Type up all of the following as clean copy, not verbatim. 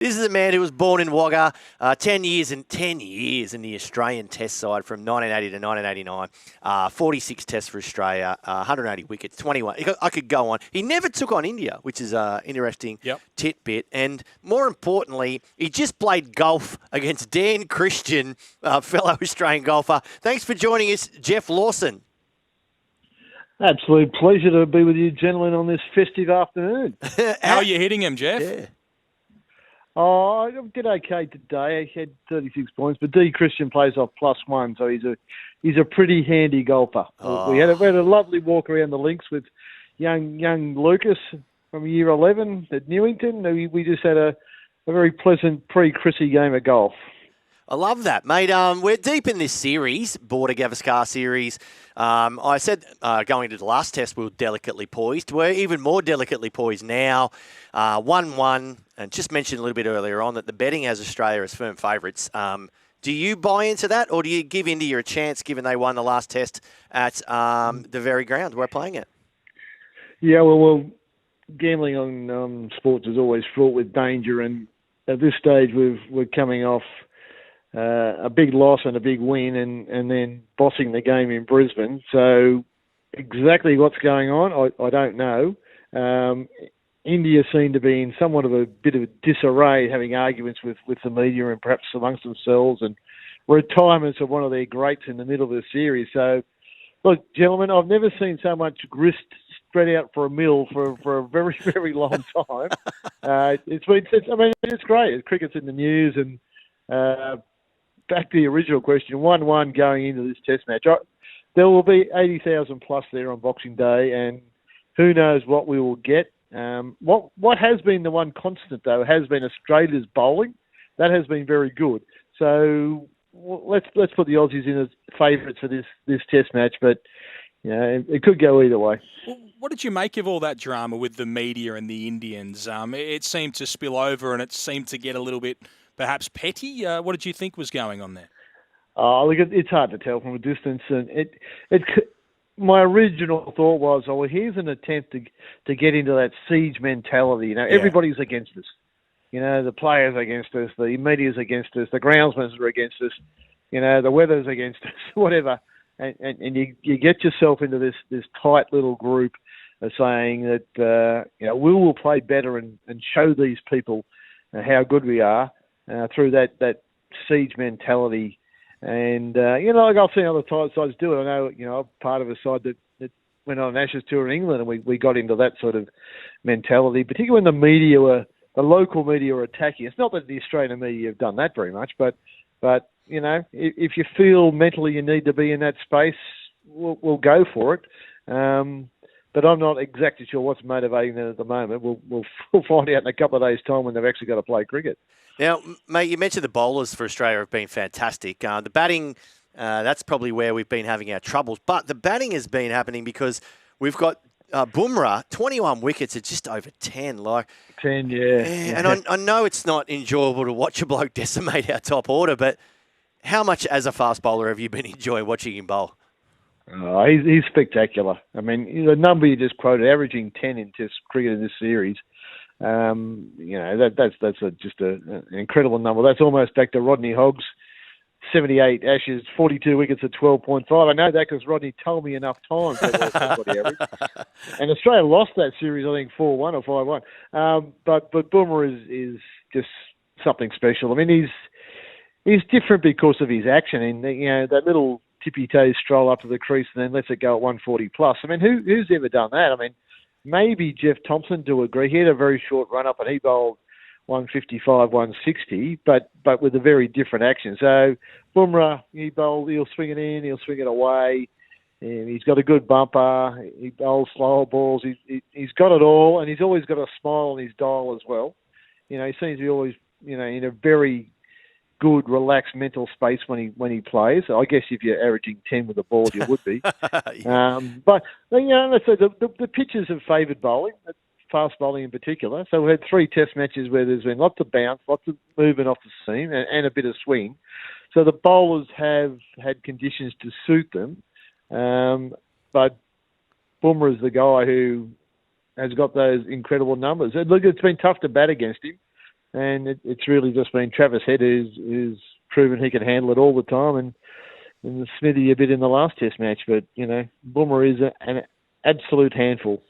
This is a man who was born in Wagga, 10 years in the Australian Test side from 1980 to 1989. 46 tests for Australia, 180 wickets, 21. I could go on. He never took on India, which is an interesting tidbit. And more importantly, he just played golf against Dan Christian, fellow Australian golfer. Thanks for joining us, Geoff Lawson. Absolute pleasure to be with you gentlemen on this festive afternoon. How are you hitting him, Geoff? Yeah. Oh, I did okay today. I had 36 points, but D. Christian plays off +1, so he's a pretty handy golfer. Oh. We had a lovely walk around the links with young Lucas from year 11 at Newington. We just had a very pleasant pre-Chrissy game of golf. I love that, mate. We're deep in this series, Border Gavaskar series. I said going into the last test we were delicately poised. We're even more delicately poised now. 1-1, and just mentioned a little bit earlier on that the betting has Australia as firm favourites. Do you buy into that, or do you give India a chance given they won the last test at the very ground we're playing it? Yeah, well, gambling on sports is always fraught with danger, and at this stage we're coming off a big loss and a big win, and then bossing the game in Brisbane. So exactly what's going on, I don't know. India seem to be in somewhat of a bit of disarray, having arguments with the media and perhaps amongst themselves, and retirements of one of their greats in the middle of the series. So, look, gentlemen, I've never seen so much grist spread out for a meal for a very, very long time. It's great. Cricket's in the news, and back to the original question, 1-1 going into this test match. There will be 80,000 plus there on Boxing Day, and who knows what we will get. What has been the one constant, though, has been Australia's bowling. That has been very good. So let's put the Aussies in as favourites for this test match, but you know, it could go either way. What did you make of all that drama with the media and the Indians? It seemed to spill over, and it seemed to get a little bit perhaps petty. What did you think was going on there? Oh, look, it's hard to tell from a distance, and my original thought was, well, here's an attempt to get into that siege mentality. You know, everybody's against us. You know, the players are against us, the media's against us, the groundsmen are against us. You know, the weather's against us, whatever. And you get yourself into this tight little group of saying that we will play better and show these people how good we are through that siege mentality. And, like I've seen other sides do it. I know, I'm part of a side that went on an Ashes tour in England, and we got into that sort of mentality, particularly when the local media were attacking. It's not that the Australian media have done that very much, but if you feel mentally you need to be in that space, we'll go for it. But I'm not exactly sure what's motivating them at the moment. We'll find out in a couple of days' time when they've actually got to play cricket. Now, mate, you mentioned the bowlers for Australia have been fantastic. The batting, that's probably where we've been having our troubles. But the batting has been happening because we've got Bumrah, 21 wickets at just over 10. 10, yeah. And I know it's not enjoyable to watch a bloke decimate our top order, but how much as a fast bowler have you been enjoying watching him bowl? Oh, he's spectacular. I mean, the number you just quoted, averaging 10 in Test cricket in this series, that's just an incredible number. That's almost back to Rodney Hogg's 78 Ashes, 42 wickets at 12.5. I know that because Rodney told me enough times that was average. And Australia lost that series, I think, 4-1 or 5-1. But Bumrah is just something special. I mean, he's different because of his action, and that little tippy-toe stroll up to the crease and then lets it go at 140 plus. I mean, who's ever done that? I mean, maybe Jeff Thompson to agree. He had a very short run-up and he bowled 155, 160, but with a very different action. So Bumrah, he'll swing it in, he'll swing it away, and he's got a good bumper, he bowls slower balls, he's got it all, and he's always got a smile on his dial as well. He seems to be always, in a very good, relaxed mental space when he plays. I guess if you're averaging 10 with the ball, you would be. But let's say the pitches have favoured bowling, fast bowling in particular. So we had 3 test matches where there's been lots of bounce, lots of movement off the seam, and a bit of swing. So the bowlers have had conditions to suit them. But Bumrah's the guy who has got those incredible numbers. And look, it's been tough to bat against him. and it's really just been Travis Head who's proven he can handle it all the time, and Smithy a bit in the last Test match. But, Bumrah is an absolute handful.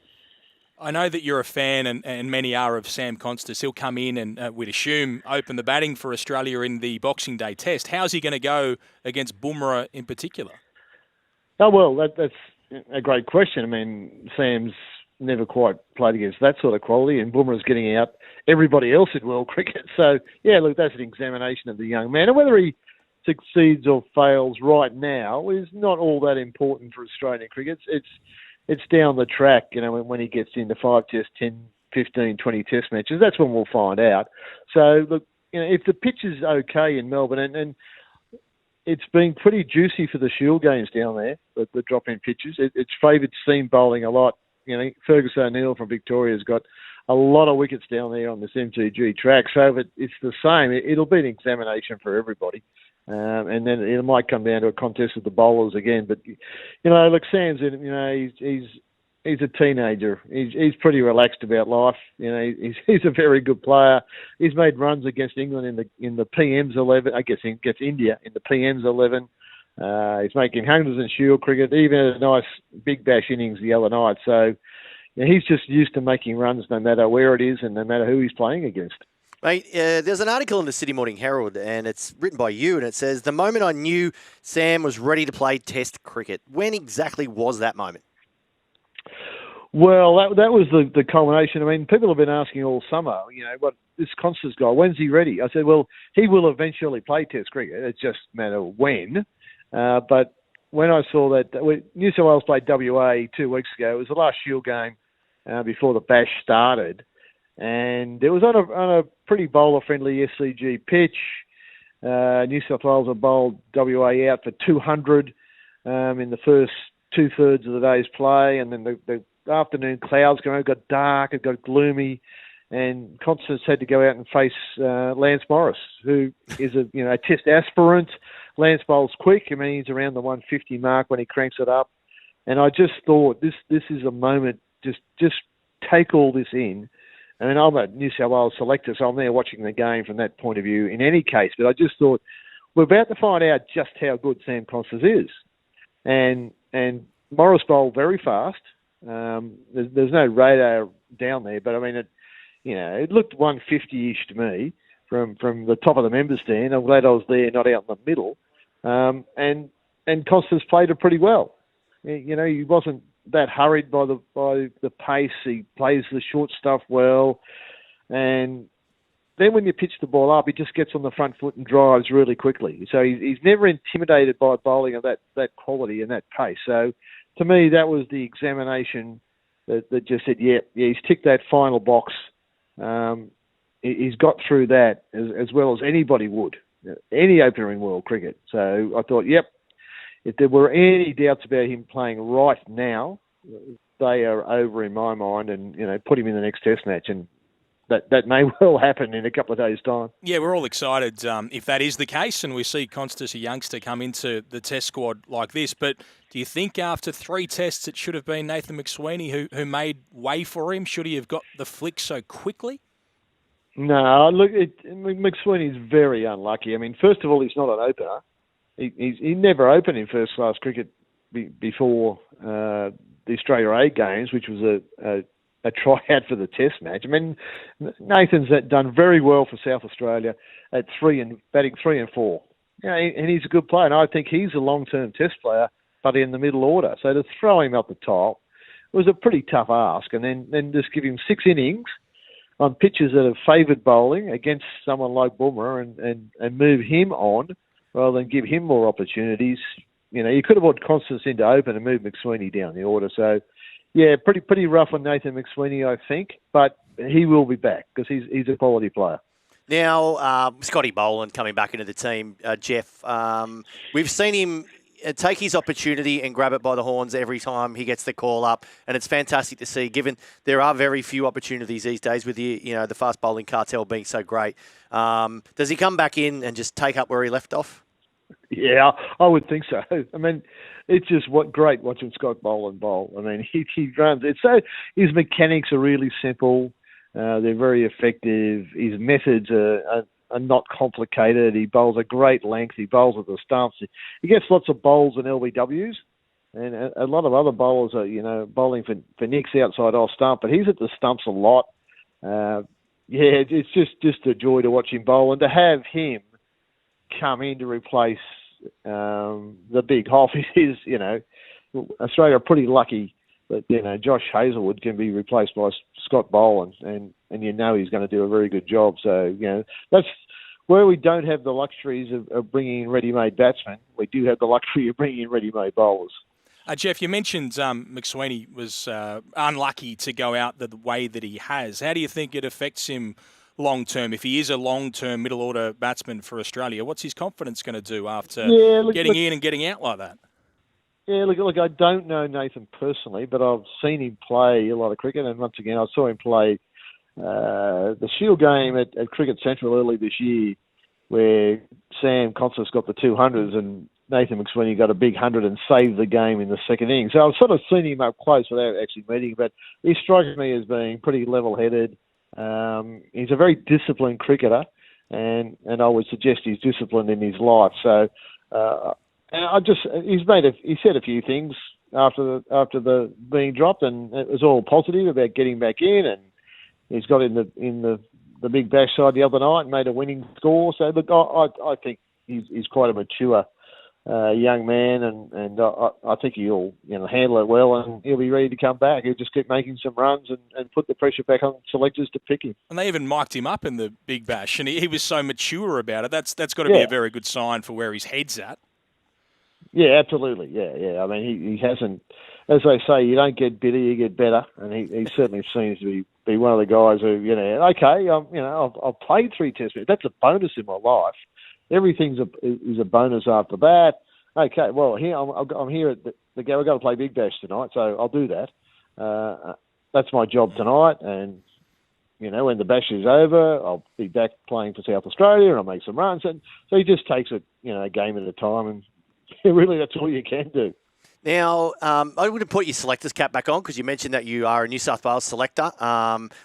I know that you're a fan, and many are, of Sam Konstas. He'll come in and, we'd assume, open the batting for Australia in the Boxing Day Test. How's he going to go against Bumrah in particular? Oh, well, that's a great question. I mean, Sam's never quite played against that sort of quality, and Bumrah's getting out everybody else in world cricket. So, yeah, look, that's an examination of the young man. And whether he succeeds or fails right now is not all that important for Australian cricket. It's down the track, when he gets into 5 Test, 10, 15, 20 Test matches. That's when we'll find out. So, look, if the pitch is okay in Melbourne, and it's been pretty juicy for the Shield games down there, the drop-in pitches. It's favoured seam bowling a lot. Fergus O'Neill from Victoria's got a lot of wickets down there on this MTG track. So if it's the same, it'll be an examination for everybody. And then it might come down to a contest with the bowlers again. But, look, Sam's, he's a teenager. He's pretty relaxed about life. He's a very good player. He's made runs against England in the PM's 11. I guess against India in the PM's 11. He's making hundreds in Shield cricket, even a nice Big Bash innings the other night. So he's just used to making runs no matter where it is and no matter who he's playing against. Mate, there's an article in the Sydney Morning Herald, and it's written by you, and it says, the moment I knew Sam was ready to play Test cricket. When exactly was that moment? Well, that was the culmination. I mean, people have been asking all summer, what this Konstas guy, when's he ready? I said, well, he will eventually play Test cricket. It's just a matter of when. But when I saw that New South Wales played WA 2 weeks ago, it was the last Shield game before the Bash started. And it was on a pretty bowler-friendly SCG pitch. New South Wales have bowled WA out for 200 in the first two-thirds of the day's play. And then the afternoon clouds got dark, it got gloomy. And Konstas had to go out and face Lance Morris, who is a Test aspirant. Lance bowls quick. I mean, he's around the 150 mark when he cranks it up. And I just thought, this is a moment, just take all this in. I mean, I'm a New South Wales selector, so I'm there watching the game from that point of view in any case. But I just thought, we're about to find out just how good Sam Konstas is. And Morris bowled very fast. There's no radar down there, but I mean, it looked 150-ish to me from the top of the members stand. I'm glad I was there, not out in the middle. And Konstas played it pretty well. He wasn't that hurried by the pace. He plays the short stuff well, and then when you pitch the ball up, he just gets on the front foot and drives really quickly. So he's never intimidated by bowling of that quality and that pace. So to me, that was the examination that just said, yeah, he's ticked that final box. He's got through that as well as anybody would, any opener in world cricket. So I thought, yep, if there were any doubts about him playing right now, they are over in my mind, and put him in the next Test match, and that may well happen in a couple of days' time. Yeah, we're all excited if that is the case, and we see Konstas, a youngster, come into the Test squad like this. But do you think after 3 Tests it should have been Nathan McSweeney who made way for him? Should he have got the flick so quickly? No, look, McSweeney's very unlucky. I mean, first of all, he's not an opener. He never opened in first-class cricket before the Australia A games, which was a tryout for the Test match. I mean, Nathan's done very well for South Australia at batting 3 and 4. And he's a good player, and I think he's a long-term Test player, but in the middle order. So to throw him up the top was a pretty tough ask, and then just give him 6 innings on pitches that have favoured bowling against someone like Bumrah and move him on rather than give him more opportunities. You could have brought Konstas in to open and move McSweeney down the order. So, yeah, pretty rough on Nathan McSweeney, I think, but he will be back because he's a quality player. Now, Scotty Boland coming back into the team, Geoff. We've seen him take his opportunity and grab it by the horns every time he gets the call up, and it's fantastic to see, given there are very few opportunities these days with the fast bowling cartel being so great. Does he come back in and just take up where he left off? Yeah, I would think so. I mean, it's just great watching Scott Boland bowl. I mean, he runs. His mechanics are really simple. They're very effective. His methods are not complicated. He bowls a great length. He bowls at the stumps. He gets lots of bowls and LBWs. And a lot of other bowlers are, bowling for nicks outside off stump, but he's at the stumps a lot. It's just a joy to watch him bowl, and to have him come in to replace the big Hoff is, Australia are pretty lucky that, Josh Hazlewood can be replaced by Scott Boland, and he's going to do a very good job. So, that's where we don't have the luxuries of bringing in ready-made batsmen. We do have the luxury of bringing in ready-made bowlers. Geoff, you mentioned McSweeney was unlucky to go out the way that he has. How do you think it affects him long-term? If he is a long-term middle-order batsman for Australia, what's his confidence going to do after getting in and getting out like that? Yeah, look, I don't know Nathan personally, but I've seen him play a lot of cricket, and once again, I saw him play the Shield game at Cricket Central early this year, where Sam Konstas got the 200s and Nathan McSweeney got a big 100 and saved the game in the second innings. So I've sort of seen him up close without actually meeting him, but he strikes me as being pretty level-headed. He's a very disciplined cricketer, and I would suggest he's disciplined in his life. So he said a few things after the being dropped, and it was all positive about getting back in, and he's got in the big bash side the other night and made a winning score. So look, I think he's quite a mature young man, and I think he'll handle it well, and he'll be ready to come back. He'll just keep making some runs and put the pressure back on selectors to pick him. And they even mic'd him up in the Big Bash, and he was so mature about it. That's got to be a very good sign for where his head's at. Yeah, absolutely. Yeah. I mean, he hasn't, as they say, you don't get bitter, you get better, and he certainly seems to be one of the guys who, I've played 3 Tests. That's a bonus in my life. Everything is a bonus after that. Okay, well, here I'm here at the game. We've got to play Big Bash tonight, so I'll do that. That's my job tonight, and when the bash is over, I'll be back playing for South Australia, and I'll make some runs. And so he just takes it, a game at a time, and really that's all you can do. Now, I would have put your selector's cap back on because you mentioned that you are a New South Wales selector.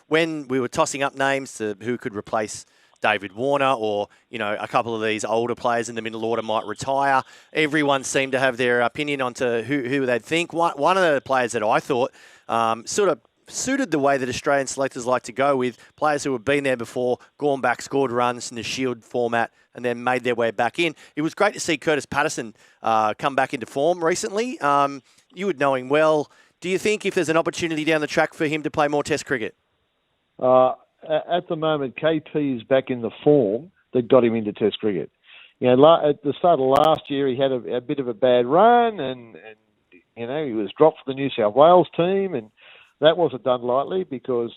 When we were tossing up names to who could replace David Warner or, a couple of these older players in the middle order might retire, everyone seemed to have their opinion onto who they'd think. One of the players that I thought sort of suited the way that Australian selectors like to go with players who have been there before, gone back, scored runs in the Shield format, and then made their way back in. It was great to see Curtis Patterson come back into form recently. You would know him well. Do you think if there's an opportunity down the track for him to play more Test cricket? At the moment, KP is back in the form that got him into Test cricket. At the start of last year, he had a bit of a bad run, and he was dropped for the New South Wales team, and that wasn't done lightly because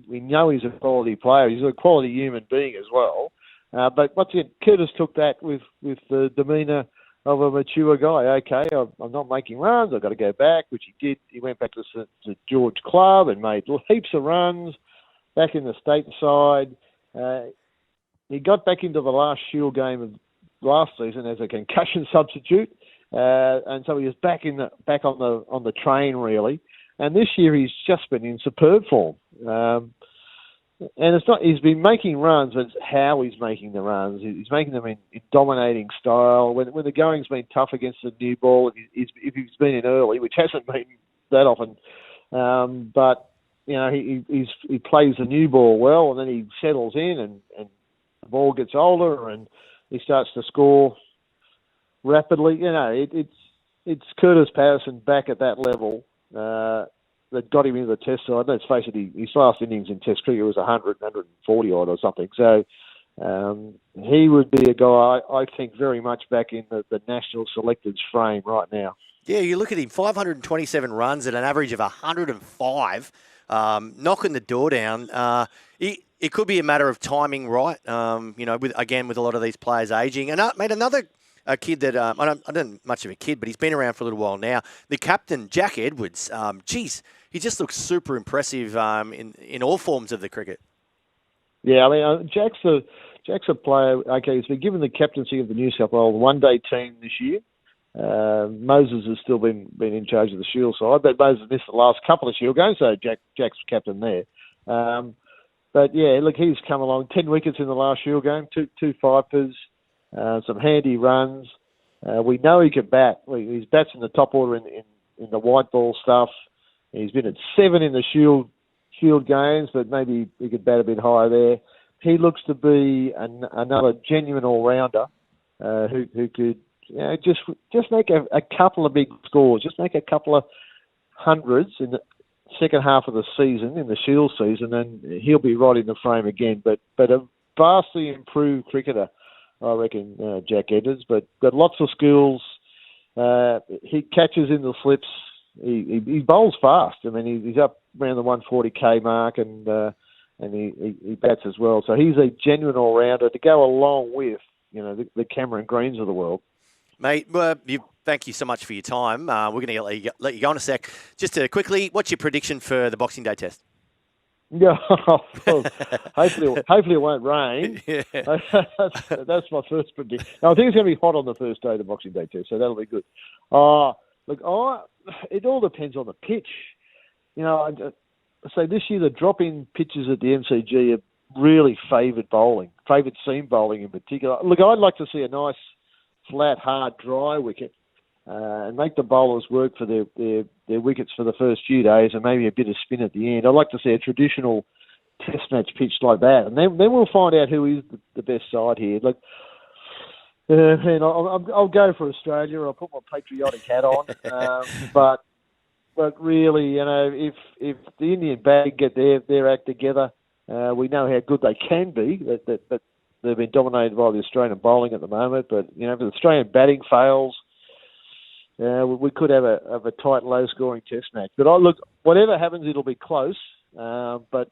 we know he's a quality player. He's a quality human being as well. But once again, Curtis took that with the demeanour of a mature guy. Okay, I'm not making runs. I've got to go back, which he did. He went back to St George Club and made heaps of runs back in the state side. He got back into the last Shield game of last season as a concussion substitute, and so he was back on the train really. And this year he's just been in superb form. And he's been making runs, but it's how he's making the runs. He's making them in dominating style. When the going's been tough against the new ball, if he's been in early, which hasn't been that often, but he plays the new ball well, and then he settles in, and the ball gets older, and he starts to score rapidly. It's Curtis Patterson back at that level that got him into the Test side. Let's face it, his last innings in Test cricket was 100, 140 odd or something. So he would be a guy, I think, very much back in the national selectors frame right now. Yeah, you look at him, 527 runs at an average of 105, knocking the door down. It could be a matter of timing, right? With a lot of these players ageing. And mate, another kid that I don't much of a kid, but he's been around for a little while now. The captain, Jack Edwards. He just looks super impressive in all forms of the cricket. Yeah, I mean, Jack's a player. Okay, he's been given the captaincy of the New South Wales one-day team this year. Moses has still been in charge of the Shield side, but Moses missed the last couple of Shield games, so Jack's captain there. But yeah, look, he's come along. 10 wickets in the last Shield game, two fifers, some handy runs. We know he can bat. He's bats in the top order in the white ball stuff. He's been at 7 in the Shield games, but maybe he could bat a bit higher there. He looks to be another genuine all-rounder who could just make a couple of big scores, just make a couple of hundreds in the second half of the season, in the Shield season, and he'll be right in the frame again. But a vastly improved cricketer, I reckon, Jack Edwards, but got lots of skills. He catches in the slips. He bowls fast. I mean, he's up around the 140k mark, and he bats as well. So he's a genuine all-rounder to go along with, the Cameron Greens of the world. Mate, thank you so much for your time. We're going to let you go in a sec. Just quickly, what's your prediction for the Boxing Day test? Yeah, well, hopefully it won't rain. Yeah. That's my first prediction. No, I think it's going to be hot on the first day of the Boxing Day test, so that'll be good. It all depends on the pitch. So this year the drop-in pitches at the MCG have really favoured seam bowling in particular. Look, I'd like to see a nice, flat, hard, dry wicket and make the bowlers work for their wickets for the first few days and maybe a bit of spin at the end. I'd like to see a traditional test match pitch like that. And then we'll find out who is the best side here. Look, and I'll go for Australia. I'll put my patriotic hat on. But really, if the Indian bag get their act together, we know how good they can be. That they've been dominated by the Australian bowling at the moment. But if the Australian batting fails, we could have a tight, low-scoring test match. But whatever happens, it'll be close. But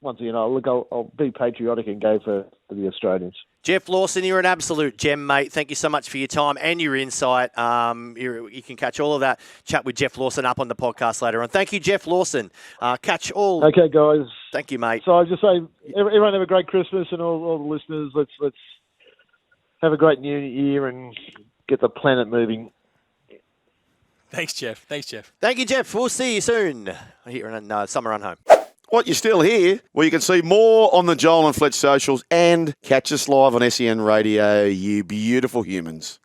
once again, I'll be patriotic and go for the Australians. Geoff Lawson, you're an absolute gem, mate. Thank you so much for your time and your insight. You can catch all of that chat with Geoff Lawson up on the podcast later on. Thank you, Geoff Lawson. Catch all. Okay, guys. Thank you, mate. So I just say, everyone have a great Christmas, and all the listeners, let's have a great New Year and get the planet moving. Thanks, Geoff. Thank you, Geoff. We'll see you soon here in Summer Run Home. What, you're still here? Well, you can see more on the Joel and Fletch socials and catch us live on SEN Radio, you beautiful humans.